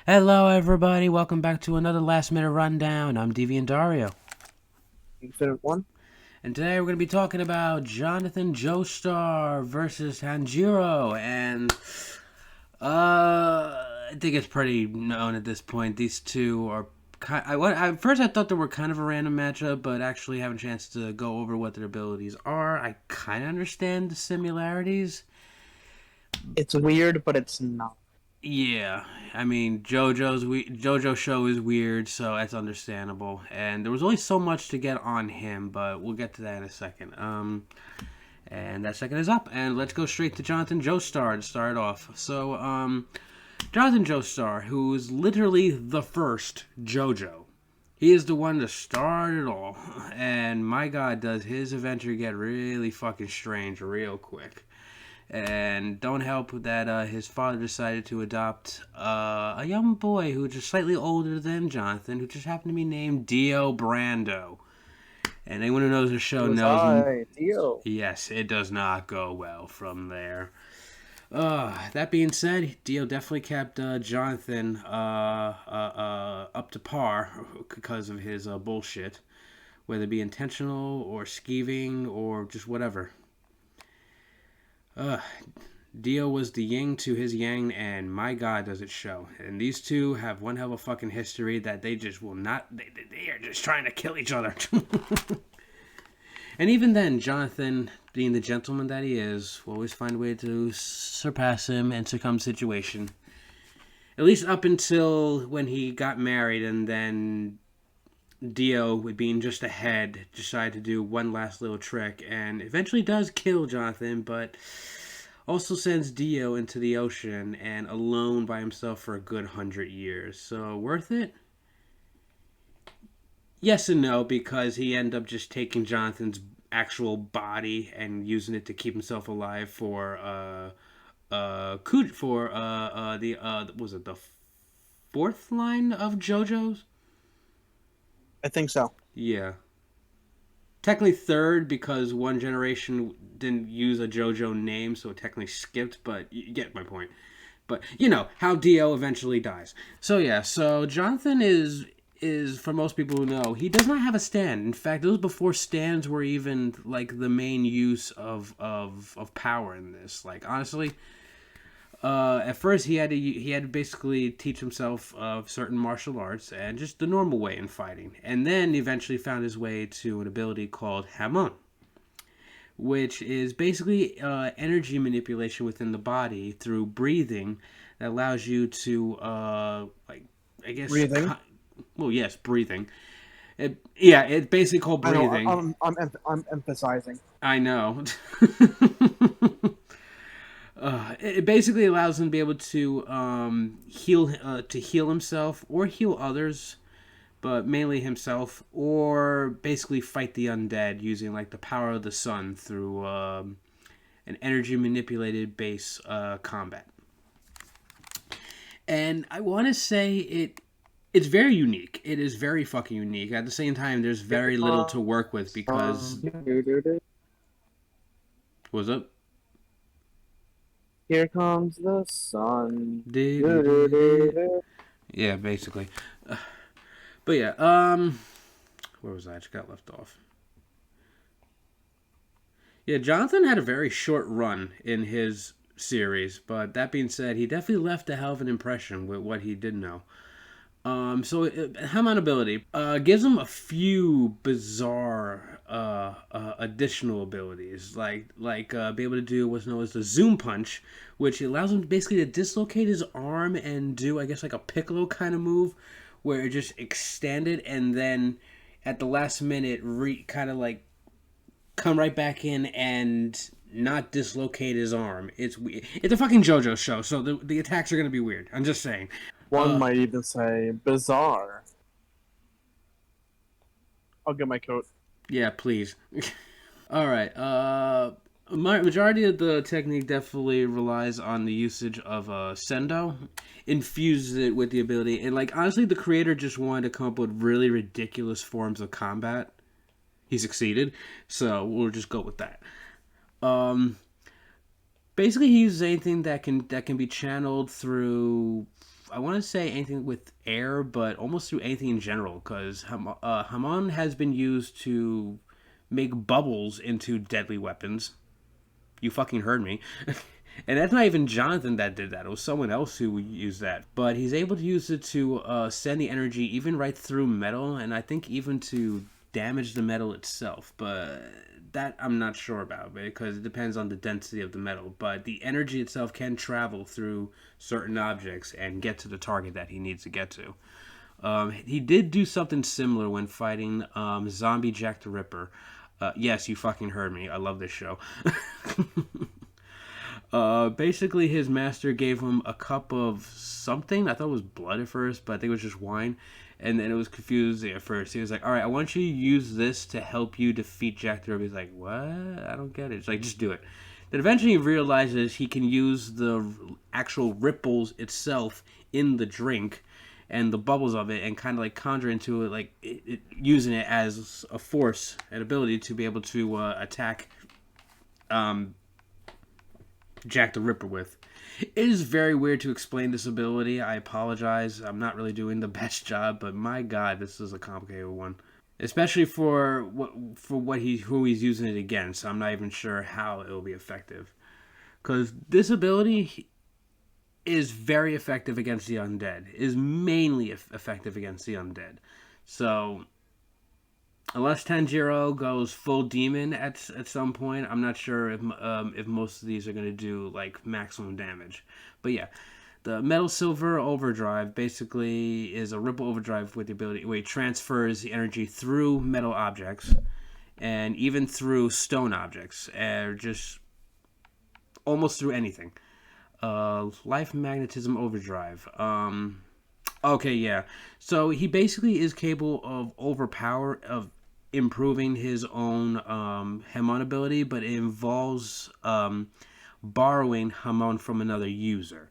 Hello, everybody. Welcome back to another last minute rundown. I'm Deviant Dario. Infinite One. And today we're going to be talking about Jonathan Joestar versus Tanjiro. And I think it's pretty known at this point. These two are at first I thought they were kind of a random matchup, but actually having a chance to go over what their abilities are, I kind of understand the similarities. It's weird, but it's not. Yeah, I mean JoJo show is weird, so that's understandable. And there was only so much to get on him, but we'll get to that in a second. And that second is up, and let's go straight to Jonathan Joestar to start off. So, Jonathan Joestar, who is literally the first JoJo. He is the one to start it all, and my God, does his adventure get really fucking strange real quick. And don't help that his father decided to adopt a young boy who was just slightly older than Jonathan, who just happened to be named Dio Brando. And anyone who knows the It show was knows, I, Dio. yes, it does not go well from there. That being said, Dio definitely kept Jonathan up to par because of his bullshit, whether it be intentional or skeeving or just whatever. Uh, Dio was the yin to his yang, and my God, does it show. And these two have one hell of a fucking history that they just will not. They are just trying to kill each other. And even then, Jonathan, being the gentleman that he is, will always find a way to surpass him and succumb to the situation. At least up until when he got married, and then Dio, with being just ahead, decided to do one last little trick, and eventually does kill Jonathan, but also sends Dio into the ocean and alone by himself for a good 100 years. So worth it? Yes and no, because he ended up just taking Jonathan's actual body and using it to keep himself alive for the was it the fourth line of JoJo's? I think so. Yeah. Technically third because one generation didn't use a JoJo name, so it technically skipped, but you get my point. But you know how Dio eventually dies. So yeah, so Jonathan is for most people who know, he does not have a stand. In fact, it was before stands were even like the main use of power in this. Like honestly, at first he had to basically teach himself certain martial arts and just the normal way in fighting, and then eventually found his way to an ability called Hamon, which is basically energy manipulation within the body through breathing that allows you to like I guess Breathing. well yes breathing. Yeah, it's basically called I know. breathing. I'm emphasizing. I know. It basically allows him to be able to heal himself or heal others, but mainly himself, or basically fight the undead using like the power of the sun through an energy manipulated base combat. And I want to say it's very unique. It is very fucking unique. At the same time, there's very little to work with because what's up? Here comes the sun. Yeah, basically. But yeah, where was I? I just got left off. Yeah, Jonathan had a very short run in his series, but that being said, he definitely left a hell of an impression with what he did know. So Hamon ability gives him a few bizarre additional abilities, like be able to do what's known as the zoom punch, which allows him basically to dislocate his arm and do I guess like a Piccolo kind of move, where it just extended and then at the last minute kind of like come right back in and not dislocate his arm. It's a fucking JoJo show, so the attacks are gonna be weird. I'm just saying. One might even say bizarre. I'll get my coat. Yeah, please. All right. My majority of the technique definitely relies on the usage of sendo, infuses it with the ability, and like honestly, the creator just wanted to come up with really ridiculous forms of combat. He succeeded, so we'll just go with that. Um, Basically, he uses anything that can be channeled through I want to say anything with air, but almost through anything in general, because Hamon has been used to make bubbles into deadly weapons. You fucking heard me. And that's not even Jonathan that did that. It was someone else who used that. But he's able to use it to send the energy even right through metal, and I think even to damage the metal itself. But that I'm not sure about because it depends on the density of the metal. But the energy itself can travel through certain objects and get to the target that he needs to get to. He did do something similar when fighting Zombie Jack the Ripper. Yes, you fucking heard me. I love this show. Basically, his master gave him a cup of something. I thought it was blood at first, but I think it was just wine. And then it was confusing at first. He was like, "All right, I want you to use this to help you defeat Jack the Ripper." He's like, "What? I don't get it." It's like, just do it. Then eventually he realizes he can use the actual ripples itself in the drink and the bubbles of it and kind of like conjure into it, like using it as a force, an ability to be able to attack um, Jack the Ripper with. It is very weird to explain this ability. I apologize. I'm not really doing the best job, but my God, this is a complicated one, especially for who he's using it against. I'm not even sure how it will be effective because this ability is very effective against the undead. Is mainly effective against the undead. So unless Tanjiro goes full demon at some point, I'm not sure if most of these are going to do like maximum damage. But yeah, the Metal Silver Overdrive basically is a ripple overdrive with the ability where it transfers the energy through metal objects and even through stone objects, and just almost through anything. Life Magnetism Overdrive. Okay, yeah. So he basically is capable of improving his own Hamon ability, but it involves borrowing Hamon from another user.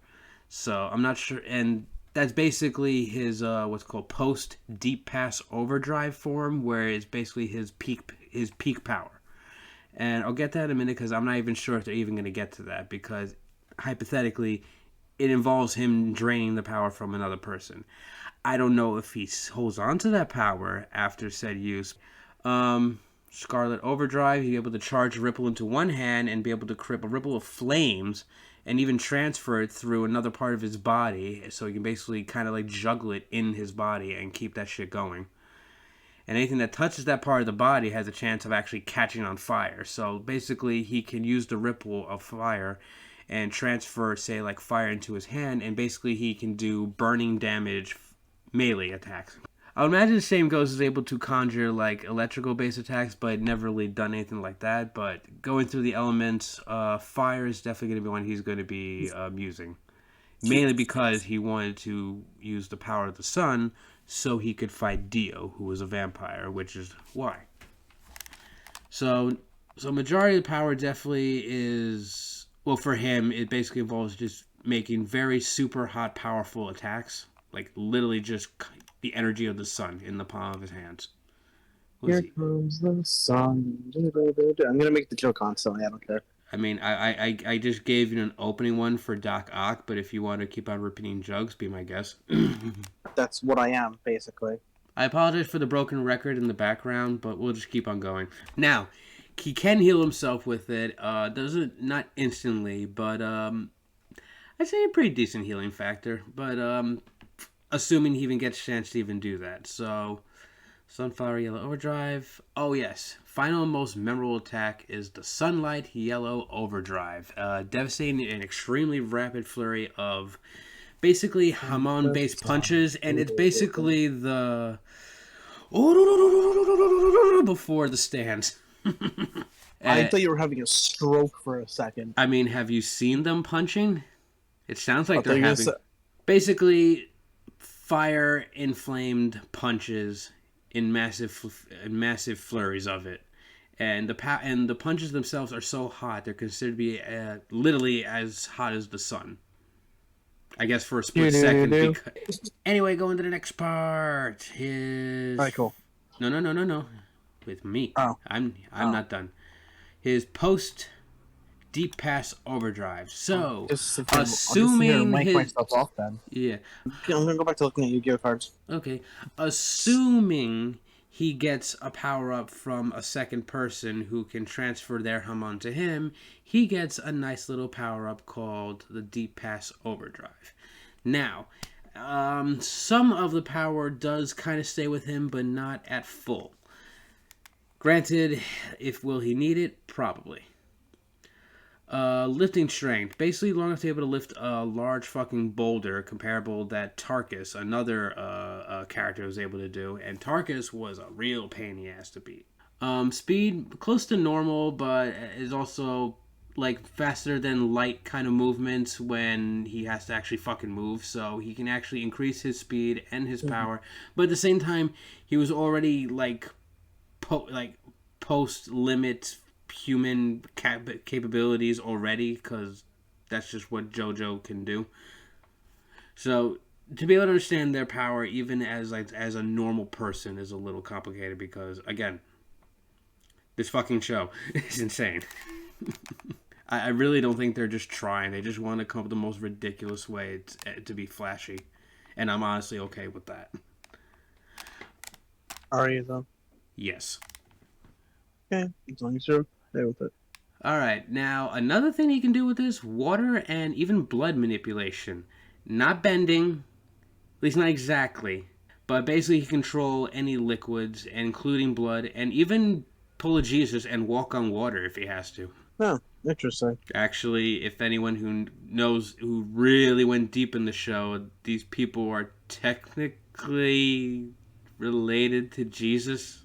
So I'm not sure, and that's basically his what's called post Deep Pass Overdrive form, where it's basically his peak power. And I'll get that in a minute because I'm not even sure if they're even going to get to that because hypothetically it involves him draining the power from another person. I don't know if he holds on to that power after said use. Scarlet Overdrive, he's able to charge a ripple into one hand and be able to create a ripple of flames and even transfer it through another part of his body so he can basically kind of like juggle it in his body and keep that shit going. And anything that touches that part of the body has a chance of actually catching on fire. So basically, he can use the ripple of fire and transfer, say, like fire into his hand, and basically he can do burning damage melee attacks. I would imagine the same goes is able to conjure like electrical based attacks, but never really done anything like that. But going through the elements, fire is definitely going to be one he's going to be using. Mainly because he wanted to use the power of the sun so he could fight Dio, who was a vampire, which is why. So majority of the power definitely is, well, for him, it basically involves just making very super hot, powerful attacks. Like, literally just the energy of the sun in the palm of his hands. Here comes the sun. I'm gonna make the joke constantly. I don't care. I mean, I just gave you an opening one for Doc Ock, but if you want to keep on repeating jokes, be my guest. That's what I am, basically. I apologize for the broken record in the background, but we'll just keep on going. Now, he can heal himself with it. Doesn't not instantly, but I'd say a pretty decent healing factor. But assuming he even gets a chance to even do that. So, Sunflower Yellow Overdrive. Oh yes, final and most memorable attack is the Sunlight Yellow Overdrive. Devastating and extremely rapid flurry of basically Hamon-based punches, and it's basically the before the stance. I thought you were having a stroke for a second. I mean, have you seen them punching? It sounds like they're having basically fire inflamed punches in massive flurries of it, and the punches themselves are so hot they're considered to be literally as hot as the sun. I guess for a split second. Anyway, going to the next part. His. Alright, cool. No. With me. Oh. I'm not done. His post Deep Pass Overdrive. So, I'll just sit here and assuming rank his myself off then. yeah, I'm gonna go back to looking at Yu-Gi-Oh cards. okay, assuming he gets a power up from a second person who can transfer their Hamon to him, he gets a nice little power up called the Deep Pass Overdrive. Now, some of the power does kind of stay with him, but not at full. Granted, if will he need it? Probably. Lifting strength. Basically, long enough to be able to lift a large fucking boulder comparable that Tarkus, another character, was able to do. And Tarkus was a real pain in the ass to beat. Speed, close to normal, but is also like faster than light kind of movements when he has to actually fucking move. So he can actually increase his speed and his power. But at the same time, he was already like post limit human capabilities already because that's just what JoJo can do. So to be able to understand their power even as a normal person is a little complicated because again, this fucking show is insane. I really don't think they're just trying. They just want to come up with the most ridiculous way to be flashy, and I'm honestly okay with that. Are you though? Yes. Okay, as long as you're okay with it. All right. Now, another thing he can do with this water and even blood manipulation. Not bending, at least not exactly, but basically he can control any liquids, including blood, and even pull a Jesus and walk on water if he has to. Oh, interesting. Actually, if anyone who knows, who really went deep in the show, these people are technically related to Jesus.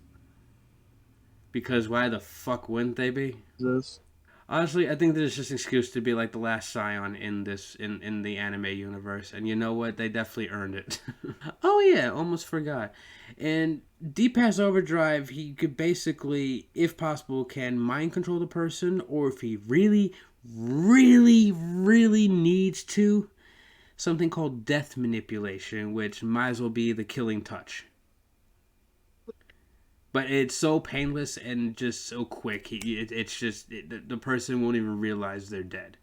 Because why the fuck wouldn't they be? This. Honestly, I think this is just an excuse to be like the last Scion in this in the anime universe, and you know what? They definitely earned it. Oh yeah, almost forgot. And Deep Pass Overdrive, he could basically, if possible, can mind control the person, or if he really, really, really needs to, something called death manipulation, which might as well be the killing touch. But it's so painless and just so quick. It's just the person won't even realize they're dead.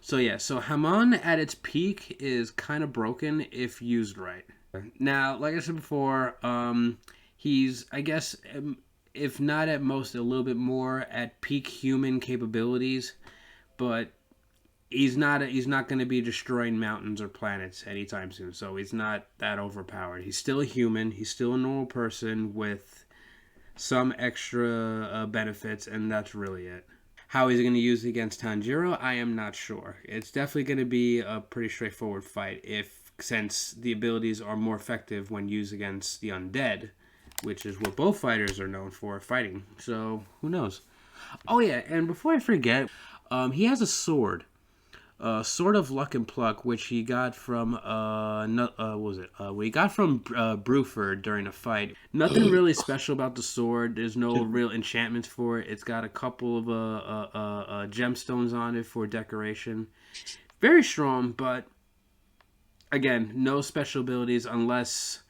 So yeah, so Hamon at its peak is kind of broken if used right. Now, like I said before, he's I guess if not at most a little bit more at peak human capabilities, but he's not going to be destroying mountains or planets anytime soon. So he's not that overpowered. He's still a human. He's still a normal person with some extra benefits, and that's really it. How he's going to use it against Tanjiro, I am not sure. It's definitely going to be a pretty straightforward fight if since the abilities are more effective when used against the undead, which is what both fighters are known for fighting. So who knows? Oh yeah, and before I forget, he has a sword. Sword of Luck and Pluck, which he got from what was it? What he got from Bruford during a fight. Nothing really special about the sword. There's no real enchantments for it. It's got a couple of gemstones on it for decoration. Very strong, but again, no special abilities unless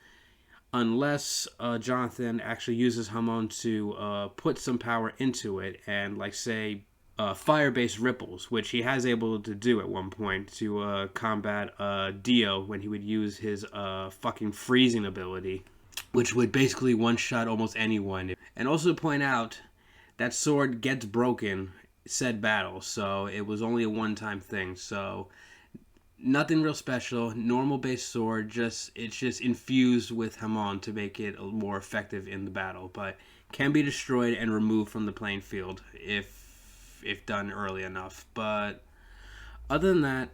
Jonathan actually uses Hamon to put some power into it and like say fire-based ripples, which he has able to do at one point to combat Dio when he would use his fucking freezing ability, which would basically one-shot almost anyone. And also to point out, that sword gets broken said battle, so it was only a one-time thing. So nothing real special, normal base sword. It's just infused with Hamon to make it more effective in the battle, but can be destroyed and removed from the playing field if done early enough. But other than that,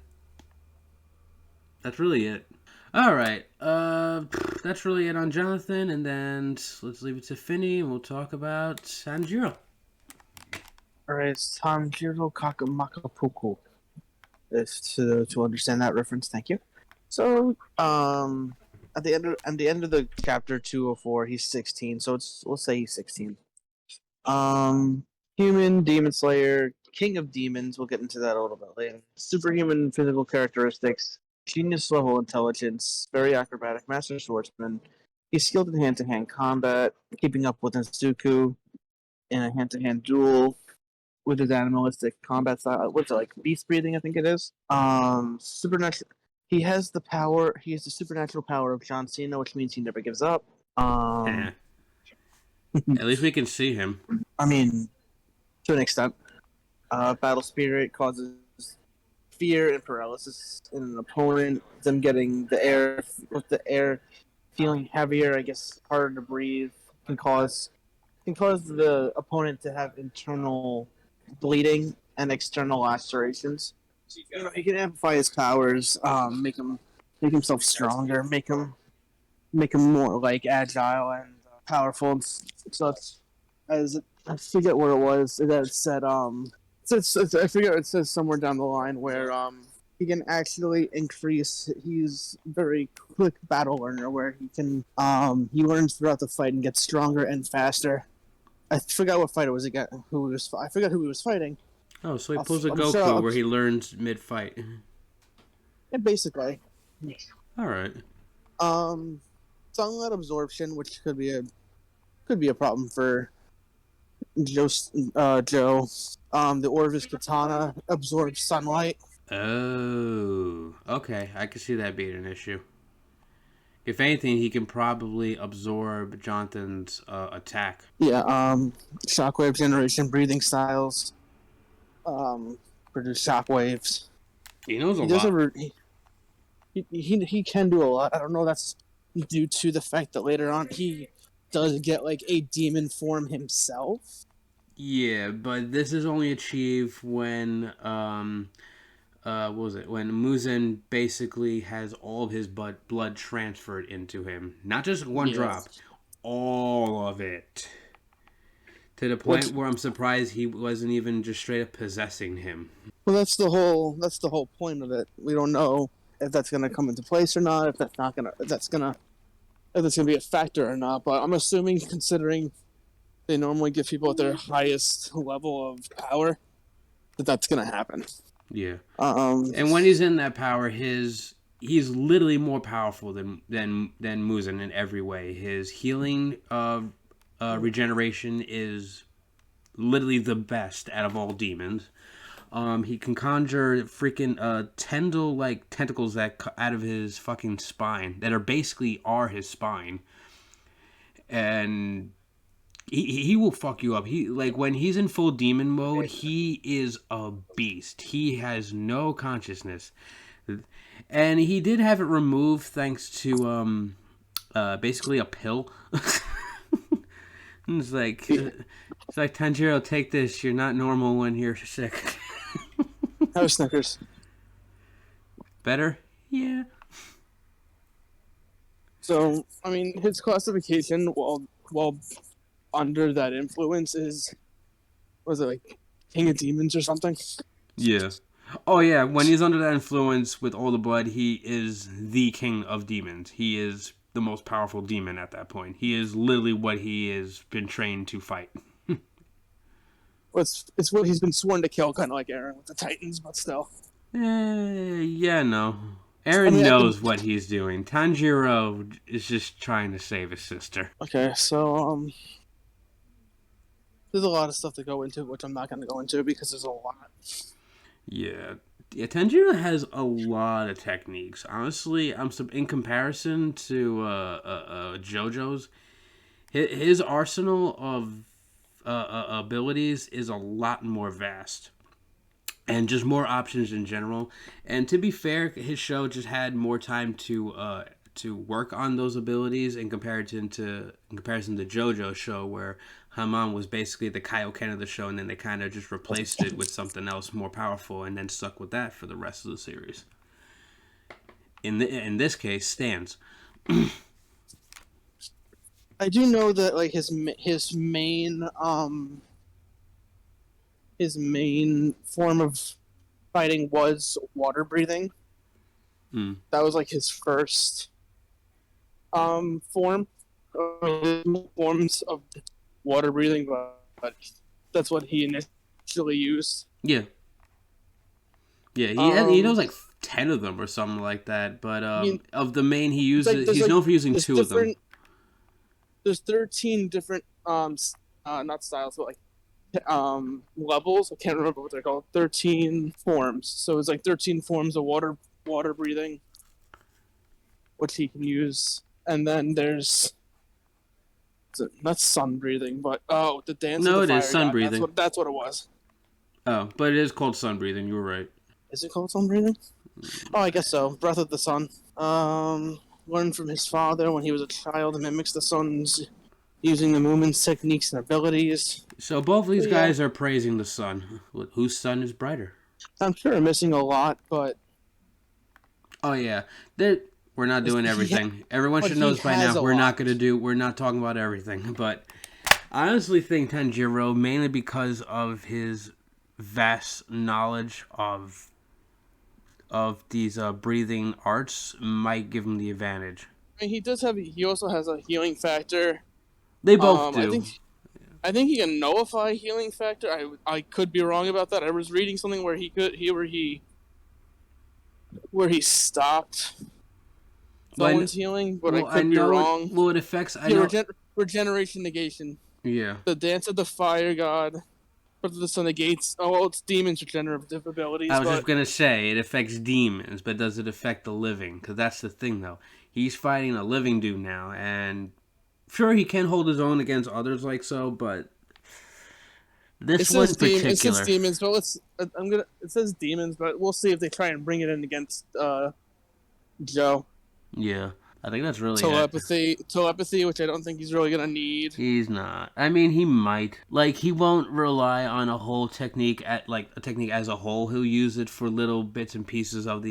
that's really it. All right, that's really it on Jonathan, and then let's leave it to Finney, and we'll talk about Sanjiro. Alright, it's Tanjiro Kakamakapuku. If to understand that reference, thank you. So, at the end of the chapter 204, he's 16. So we'll say he's 16. Human, demon slayer, king of demons. We'll get into that a little bit later. Superhuman physical characteristics, genius level intelligence, very acrobatic, master swordsman. He's skilled in hand-to-hand combat, keeping up with Nezuko. in a hand-to-hand duel with his animalistic combat style. What's it like? Beast breathing, I think it is. Supernatural. He has the power. He has the supernatural power of John Cena, which means he never gives up. At least we can see him. I mean, to an extent, battle spirit causes fear and paralysis in an opponent. Them getting the air feeling heavier, I guess harder to breathe, can cause the opponent to have internal bleeding and external lacerations. You know, he can amplify his powers, make himself stronger, make him more like agile and powerful and such. As I forget where it was that it said I forget it says somewhere down the line where he can actually increase. He's very quick battle learner where he learns throughout the fight and gets stronger and faster. I forgot what fight it was again. I forgot who he was fighting. Oh, so he pulls a I'm Goku sure. where he learns mid-fight. Yeah, basically. All right. Sunlight absorption, which could be a problem for Joe. Joe. The Orvis katana absorbs sunlight. Oh, okay. I can see that being an issue. If anything, he can probably absorb Jonathan's attack. Yeah. Shockwave generation, breathing styles. Um, produce shockwaves. He knows a He does lot. ever. He can do a lot. I don't know. That's due to the fact that later on he does get like a demon form himself. Yeah, but this is only achieved when what was it? When Muzan basically has all of his blood transferred into him. Not just one drop, Yes. all of it. To the Which point where I'm surprised he wasn't even just straight up possessing him. well, that's the whole point of it. We don't know if that's gonna come into place or not. If that's not gonna if that's gonna be a factor or not. But I'm assuming, considering they normally give people at their highest level of power, that that's gonna happen. Yeah. Um, And when he's in that power, he's literally more powerful than Muzan in every way. His healing regeneration is literally the best out of all demons. He can conjure freaking tendril like tentacles that out of his fucking spine that are basically his spine, and he will fuck you up. He like when he's in full demon mode, he is a beast. He has no consciousness, and he did have it removed thanks to basically a pill. It's like Tanjiro, take this. You're not normal when you're sick. How Snickers? Better? Yeah. So I mean, his classification while under that influence is was it like King of Demons or something? Yeah. Oh yeah, when he's under that influence with all the blood, he is the king of demons. He is the most powerful demon at that point. He is literally what he has been trained to fight. It's what he's been sworn to kill, kind of like Aaron with the Titans, but still. Yeah, no. I Aaron mean, at the knows what he's doing. Tanjiro is just trying to save his sister. okay, so there's a lot of stuff to go into, which I'm not going to go into because there's a lot. Yeah. Yeah, Tanjiro has a lot of techniques. Honestly, in comparison to JoJo's, his arsenal of abilities is a lot more vast and just more options in general. And to be fair, his show just had more time to work on those abilities in comparison to JoJo's show, where Haman was basically the Kaioken of the show, and then they kind of just replaced it with something else more powerful, and then stuck with that for the rest of the series. In this case, stands. I do know that like his main form of fighting was water breathing. Mm. That was like his first form. Forms of water breathing, but that's what he initially used. Yeah, yeah. He knows like 10 of them or something like that. But of the main he uses, he's known for using two of them. There's 13 different not styles, but like levels. I can't remember what they're called. 13 forms. So it's like 13 forms of water breathing, which he can use. And then there's not sun breathing, but oh, the dance of No, the it is fire sun god. breathing. That's what it was. Oh, but it is called sun breathing. You were right. Is it called sun breathing? Oh, I guess so. Breath of the sun. Learned from his father when he was a child and mimics the sun's using the movement's techniques and abilities. So both of So these yeah, guys are praising the sun. Whose sun is brighter? I'm sure I'm missing a lot, but Oh yeah, we're not doing he everything. Everyone but should know he this by has now. a We're not lot. gonna do. We're not talking about everything. But I honestly think Tanjiro, mainly because of his vast knowledge of these breathing arts, might give him the advantage. I mean, he does have. He also has a healing factor. They both I do. think. I think he can nullify healing factor. I could be wrong about that. I was reading something where where he stopped Well, someone's healing, but I well, I could be know it. wrong. Well, it affects. I Yeah, know. regeneration negation. Yeah. The dance of the fire god. But the sun negates. Oh well, it's demons regenerative I abilities, was just but gonna say it affects demons, but does it affect the living? Because that's the thing, though. He's fighting a living dude now, and sure he can hold his own against others like so, but it this one in says It says particular, demons, but let's. I'm gonna. It says demons, but we'll see if they try and bring it in against Joe. yeah, I think that's really it. Telepathy, which I don't think he's really gonna need. He's not. I mean, he might. Like, he won't rely on a whole technique at like a technique as a whole. He'll use it for little bits and pieces of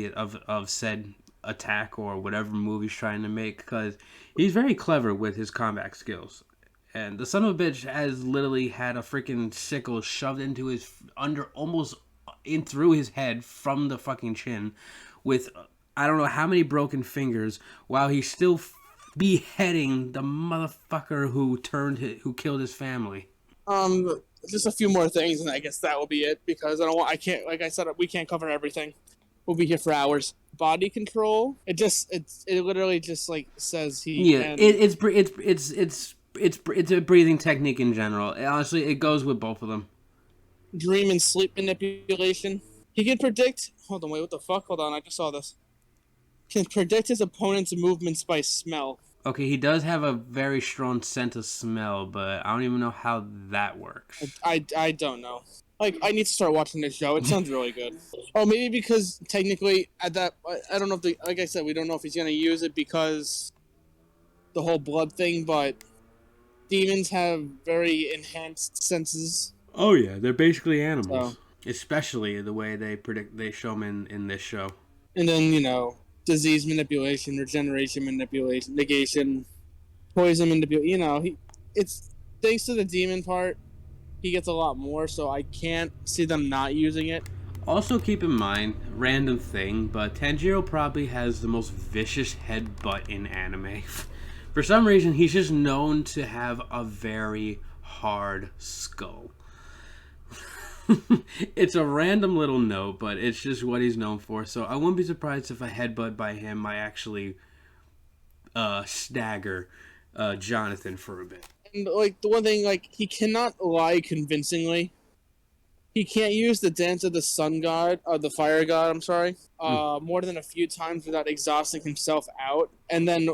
of said attack or whatever move he's trying to make. Because he's very clever with his combat skills. And the son of a bitch has literally had a freaking sickle shoved into his under almost in through his head from the fucking chin, with I don't know how many broken fingers, while he's still beheading the motherfucker who killed his family. Just a few more things, and I guess that will be it because I can't, like I said, we can't cover everything. We'll be here for hours. Body control. It literally just like says he Yeah, can it's a breathing technique in general. Honestly, it goes with both of them. dream and sleep manipulation. He can predict. Hold on, wait, what the fuck? Hold on, I just saw this. Can predict his opponent's movements by smell. Okay, he does have a very strong sense of smell, but I don't even know how that works. I don't know. Like, I need to start watching this show. It sounds really good. Oh, maybe because technically at that, I don't know if like I said, we don't know if he's gonna use it because the whole blood thing, but demons have very enhanced senses. Oh yeah, they're basically So, animals, especially the way they show them in this show. and then disease manipulation, regeneration manipulation, negation, poison manipulation. It's thanks to the demon part, he gets a lot more. So I can't see them not using it. Also, keep in mind, random thing, but Tanjiro probably has the most vicious headbutt in anime. For some reason, he's just known to have a very hard skull. It's a random little note, but it's just what he's known for. So I wouldn't be surprised if a headbutt by him might actually stagger Jonathan for a bit. And like the one thing, like he cannot lie convincingly. He can't use the dance of the sun god, the fire god. I'm sorry, Mm. more than a few times without exhausting himself out, and then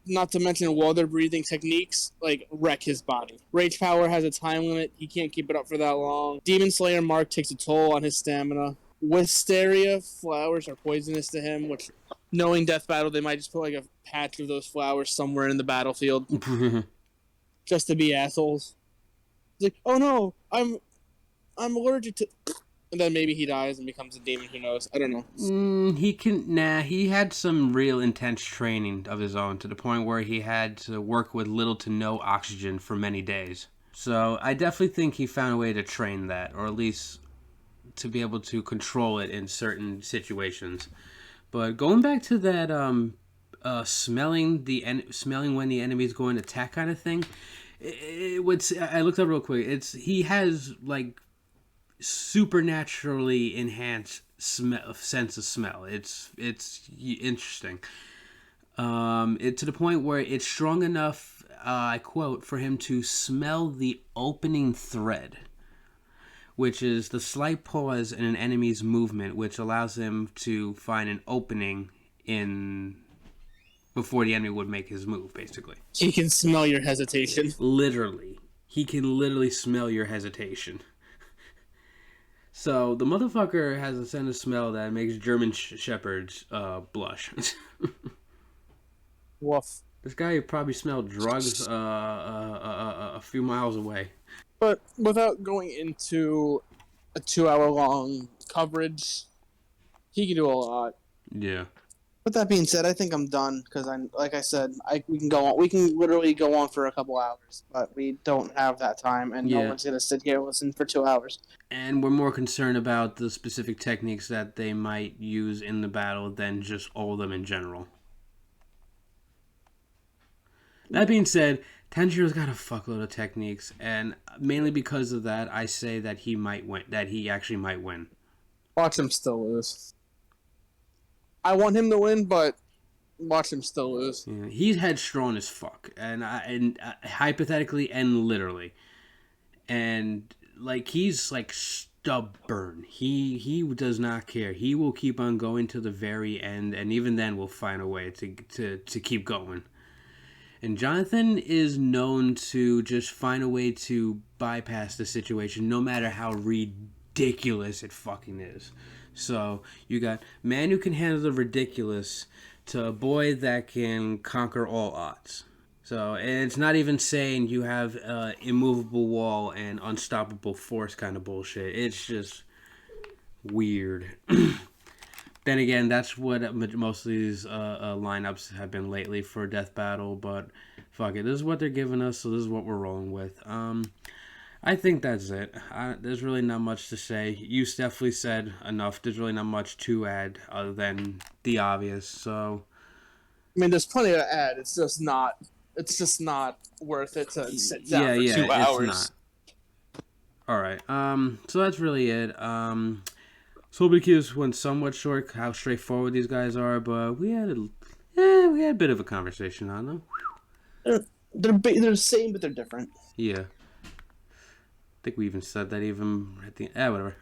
not to mention water breathing techniques like wreck his body. Rage power has a time limit. He can't keep it up for that long. Demon Slayer Mark takes a toll on his stamina. Wisteria flowers are poisonous to him, which knowing Death Battle, they might just put like a patch of those flowers somewhere in the battlefield just to be assholes. It's like, oh no, I'm allergic to, and then maybe he dies and becomes a demon. Who knows? I don't know. He can. Nah, he had some real intense training of his own to the point where he had to work with little to no oxygen for many days. So I definitely think he found a way to train that, or at least to be able to control it in certain situations. But going back to that, smelling when the enemy's going to attack kind of thing. I looked up real quick. He has like supernaturally enhanced sense of smell. It's interesting. To the point where it's strong enough I quote, for him to smell the opening thread, which is the slight pause in an enemy's movement, which allows him to find an opening in before the enemy would make his move, basically. He can smell your hesitation. Literally. He can literally smell your hesitation. So the motherfucker has a sense of smell that makes German shepherds blush. Woof. This guy probably smelled drugs a few miles away. But without going into a 2 hour long coverage, he can do a lot. Yeah. With that being said, I think I'm done because like I said, we can go on. We can literally go on for a couple hours, but we don't have that time, and no Yeah. one's gonna sit here and listen for 2 hours. And we're more concerned about the specific techniques that they might use in the battle than just all of them in general. That being said, Tanjiro's got a fuckload of techniques, and mainly because of that, I say that he might win. That he actually might win. Watch him still lose. I want him to win, but watch him still lose. Yeah, he's headstrong as fuck, and hypothetically and literally, and like he's like stubborn. He does not care. He will keep on going to the very end, and even then, will find a way to keep going. And Jonathan is known to just find a way to bypass the situation, no matter how ridiculous it fucking is. So you got man who can handle the ridiculous to a boy that can conquer all odds. So and it's not even saying you have immovable wall and unstoppable force kind of bullshit. It's just weird. Then again, that's what most of these lineups have been lately for Death Battle. But fuck it, this is what they're giving us, so this is what we're rolling with. I think that's it. There's really not much to say. You definitely said enough. There's really not much to add other than the obvious. So, I mean, there's plenty to add. It's just not. It's just not worth it to sit down for 2 hours. It's not. All right. So that's really it. So because went somewhat short, how straightforward these guys are, but we had a bit of a conversation on them. They're the same, but they're different. Yeah. I think we even said that even at the whatever.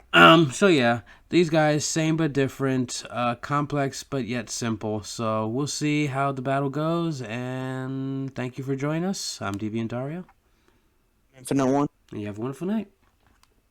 So yeah, these guys same but different, complex but yet simple. So we'll see how the battle goes, and thank you for joining us. I'm Deviant Dario. Infinite One. And you have a wonderful night.